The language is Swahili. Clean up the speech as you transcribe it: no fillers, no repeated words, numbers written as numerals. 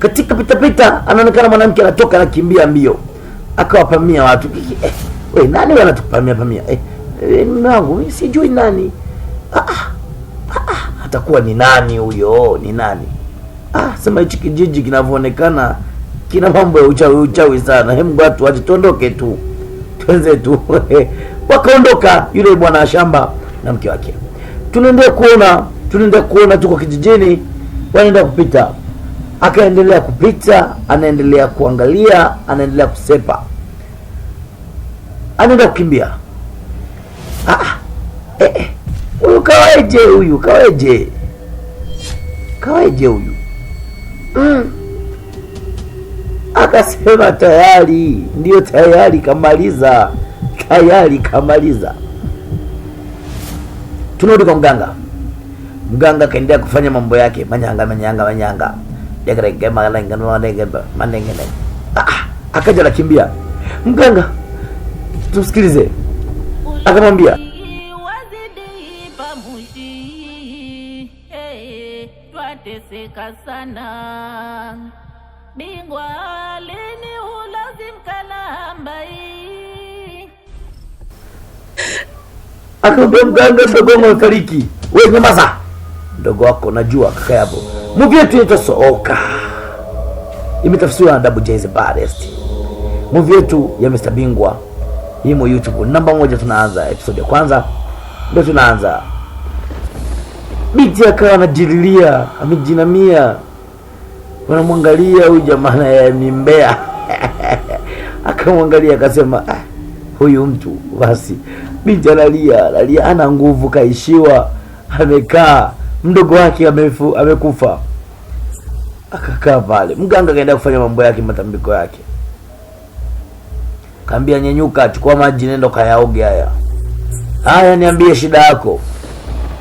Katika pita anaonekana mwanamke anatoka anakimbia mbio. Akawapamia watu. Wewe nani wanatupamia pamia? Mume wangu mimi sijui nani. Atakuwa ni nani huyo? Ni nani? Sema hichi kijiji kinavyoonekana kina mambo ya uchawi sana. Hebu watu waje tuondoke tu. Tuanze tu. Wakaondoka yule bwana shamba na mke wake. Tunaendelea kuona tuko kijijini, wanaenda kupita. Akaendelea kupita, anaendelea kuangalia, anaendelea kusepa. Anaenda kukimbia. Huyu kawaje huyu. Akasema tayari, ndio tayari kamaliza. Tunarudi kwa mganga kaendelea kufanya mambo yake, manyanga. Akaja nakimbia. Mganga tumsikilize. Akamwambia, twateseka sana. Bingwa lini ulazimka na hambai. Akamwambia mganga, mdogo wangu amefariki. Wewe nyamaza. Mdogo wako najua kaka hapo. Movie yetu inaitwa Sooka. Imetafsiriwa na Double J the Baddest. Movie yetu ya Mr. Bingwa imo YouTube. Namba 1 tunaanza episode ya kwanza. Ndio tunaanza. Binti akawa anajililia, amejinamia. Wanamwangalia huyu jamaa ni mbea. Akamwangalia akasema, huyu mtu basi. Binti analia, ana nguvu, kaishiwa, amekaa, mdogo wake amekufa. Akakaa pale. Mganga kaenda kufanya mambo yake, matambiko yake. Kaambia, nyenyuka, chukua maji nenda kayaoge haya. Niambie shida yako.